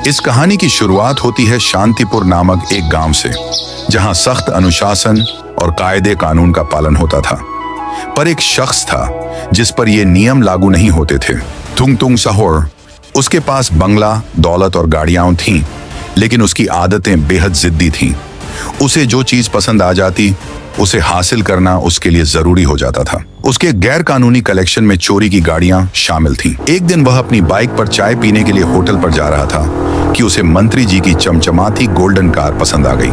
इस कहानी की शुरुआत होती है शांतिपुर नामक एक गांव से, जहां सख्त अनुशासन और कायदे कानून का पालन होता था। पर एक शख्स था जिस पर ये नियम लागू नहीं होते थे। थुंग तुंग साहोर। उसके पास बंगला, दौलत और गाड़ियां थीं, लेकिन उसकी आदतें बेहद जिद्दी थीं। उसे जो चीज पसंद आ जाती, उसे हासिल करना उसके लिए जरूरी हो जाता था। उसके गैर कानूनी कलेक्शन में चोरी की गाड़ियां शामिल थीं। एक दिन वह अपनी बाइक पर चाय पीने के लिए होटल पर जा रहा था कि उसे मंत्री जी की चमचमाती गोल्डन कार पसंद आ गई।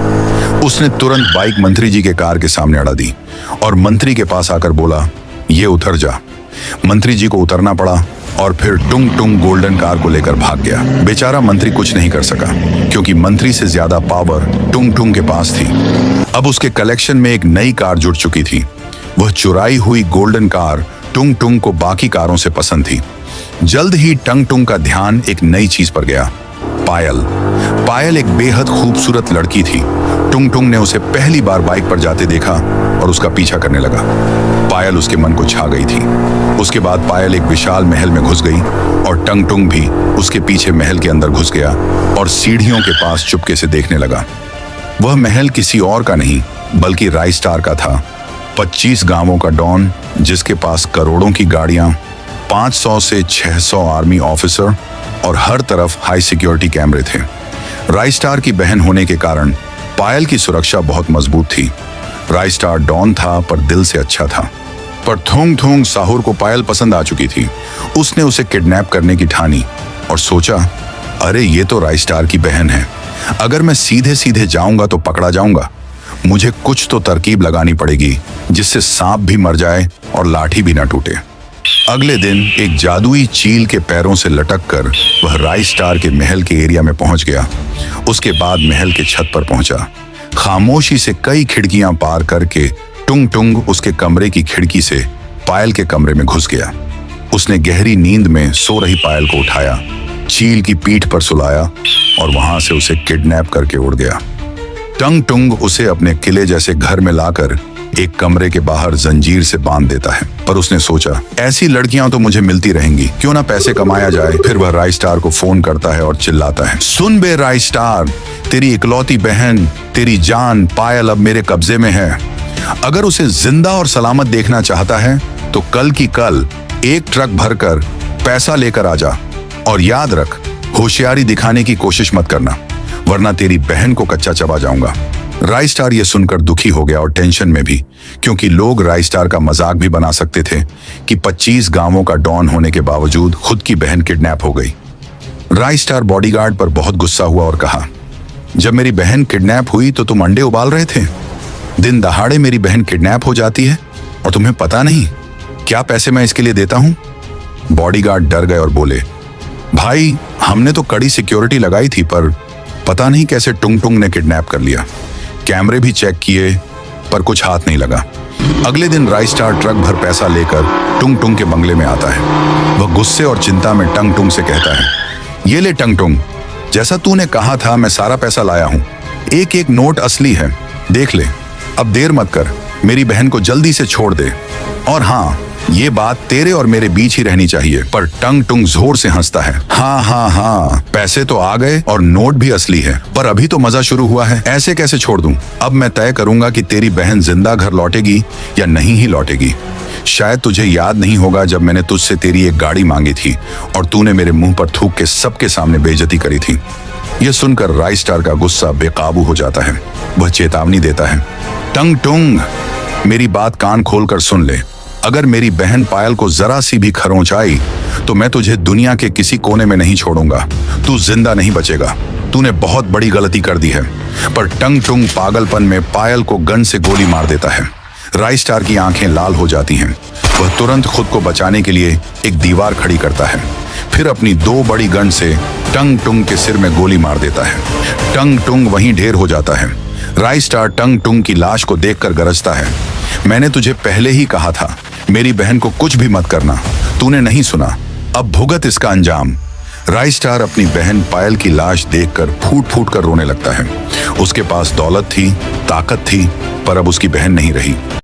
उसने तुरंत बाइक मंत्री जी के कार के सामने अड़ा दी और मंत्री के पास आकर बोला, ये उतर जा। मंत्री जी को उतरना पड़ा और फिर टुंग टुंग गोल्डन कार को लेकर भाग गया। बेचारा मंत्री कुछ नहीं कर सका, क्योंकि मंत्री से ज्यादा पावर टुंग टुंग के पास थी। अब उसके कलेक्शन में एक नई कार जुड़ चुकी थी। वह चुराई हुई गोल्डन कार टुंग टुंग को बाकी कारों से पसंद थी। जल्द ही टंग टुंग का ध्यान एक नई चीज पर गया, पायल। पायल एक बेहद खूबसूरत लड़की थी। टुंग टुंग ने उसे पहली बार बाइक पर जाते देखा और उसका पीछा करने लगा। पायल उसके मन को छा गई थी। उसके बाद पायल एक विशाल महल में घुस गई और टंग टुंग भी उसके पीछे महल के अंदर घुस गया और सीढ़ियों के पास चुपके से देखने लगा। वह महल किसी और का नहीं बल्कि राइस्टार का था। 25 गांवों का डॉन, जिसके पास करोड़ों की गाड़ियां, 500 से 600 आर्मी ऑफिसर और हर तरफ हाई सिक्योरिटी कैमरे थे। राइस्टार की बहन होने के कारण पायल की सुरक्षा बहुत मजबूत थी। राइस्टार डॉन था पर दिल से अच्छा था। पर थुंग थुंग साहुर को पायल पसंद आ चुकी थी। उसने उसे किडनैप करने की ठानी और सोचा, अरे ये तो राइस्टार की बहन है, अगर मैं सीधे सीधे जाऊंगा तो पकड़ा जाऊंगा। मुझे कुछ तो तरकीब लगानी पड़ेगी जिससे सांप भी मर जाए और लाठी भी ना टूटे। अगले दिन एक जादुई चील के पैरों से लटक कर वह राइस्टार के महल के एरिया में पहुंच गया। उसके बाद महल के छत पर पहुंचा। खामोशी से कई खिड़कियां पार करके टुंग टुंग उसके कमरे की खिड़की से पायल के कमरे में घुस गया। उसने गहरी नींद में सो रही पायल को उठाया, चील की पीठ पर सुलाया और वहां से उसे किडनैप करके उड़ गया। टंग टुंग उसे अपने किले जैसे घर में लाकर एक कमरे के बाहर जंजीर से बांध देता है। पर उसने सोचा, ऐसी लड़कियां तो मुझे मिलती रहेंगी, क्यों ना पैसे कमाया जाए। फिर वह राइस्टार को फोन करता है और चिल्लाता है, सुन बे राइस्टार, तेरी इकलौती बहन, तेरी जान पायल अब मेरे कब्जे में है। अगर उसे जिंदा और सलामत देखना चाहता है तो कल की कल एक ट्रक भरकर पैसा लेकर आ जा। और याद रख, होशियारी दिखाने की कोशिश मत करना, वरना तेरी बहन को कच्चा चबा जाऊंगा। राइस्टार ये सुनकर दुखी हो गया और टेंशन में भी, क्योंकि लोग राइस्टार का मजाक भी बना सकते थे कि 25 गांवों का डॉन होने के बावजूद खुद की बहन किडनैप हो गई। राइस्टार बॉडीगार्ड पर बहुत गुस्सा हुआ और कहा, जब मेरी बहन किडनैप हुई तो तुम अंडे उबाल रहे थे। दिन दहाड़े मेरी बहन किडनैप हो जाती है और तुम्हें पता नहीं क्या पैसे मैं इसके लिए देता हूं। बॉडीगार्ड डर गए और बोले, भाई हमने तो कड़ी सिक्योरिटी लगाई थी, पर पता नहीं कैसे टुंग टुंग ने किडनैप कर लिया। कैमरे भी चेक किए पर कुछ हाथ नहीं लगा। अगले दिन राइस्टार ट्रक भर पैसा लेकर टुंग टुंग के बंगले में आता है। वह गुस्से और चिंता में टंग टुंग से कहता है, ये ले टंग टुंग, जैसा तूने कहा था मैं सारा पैसा लाया हूं। एक एक नोट असली है, देख ले। अब देर मत कर, मेरी बहन को जल्दी से छोड़ दे। और हाँ, ये बात तेरे और मेरे बीच ही रहनी चाहिए। पर टंग टुंग जोर से हंसता है, हाँ, पैसे तो आ गए और नोट भी असली है, पर अभी तो मजा शुरू हुआ है, ऐसे कैसे छोड़ दूं। अब मैं तय करूंगा कि तेरी बहन जिंदा घर लौटेगी या नहीं ही लौटेगी। शायद तुझे याद नहीं होगा जब मैंने तुझसे तेरी एक गाड़ी मांगी थी और तूने मेरे मुंह पर थूक के सबके सामने बेइज्जती करी थी। यह सुनकर राइस्टार का गुस्सा बेकाबू हो जाता है। वह चेतावनी देता है, टंग टुंग, मेरी बात कान खोलकर सुन ले। अगर मेरी बहन पायल को जरा सी भी खरोंच आई तो मैं तुझे दुनिया के किसी कोने में नहीं छोड़ूंगा। तू जिंदा नहीं बचेगा। तूने बहुत बड़ी गलती कर दी है। पर टंग टुंग पागलपन में पायल को गन से गोली मार देता है। राइस्टार की आंखें लाल हो जाती हैं। वह तुरंत खुद को बचाने के लिए एक दीवार खड़ी करता है, फिर अपनी 2 बड़ी गन से टंग टुंग के सिर में गोली मार देता है। टंग टुंग वहीं ढेर हो जाता है। राइस्टार टंग टुंग की लाश को देखकर गरजता है, मैंने तुझे पहले ही कहा था मेरी बहन को कुछ भी मत करना, तूने नहीं सुना, अब भुगत इसका अंजाम। राइस्टार अपनी बहन पायल की लाश देखकर फूट फूट कर रोने लगता है। उसके पास दौलत थी, ताकत थी, पर अब उसकी बहन नहीं रही।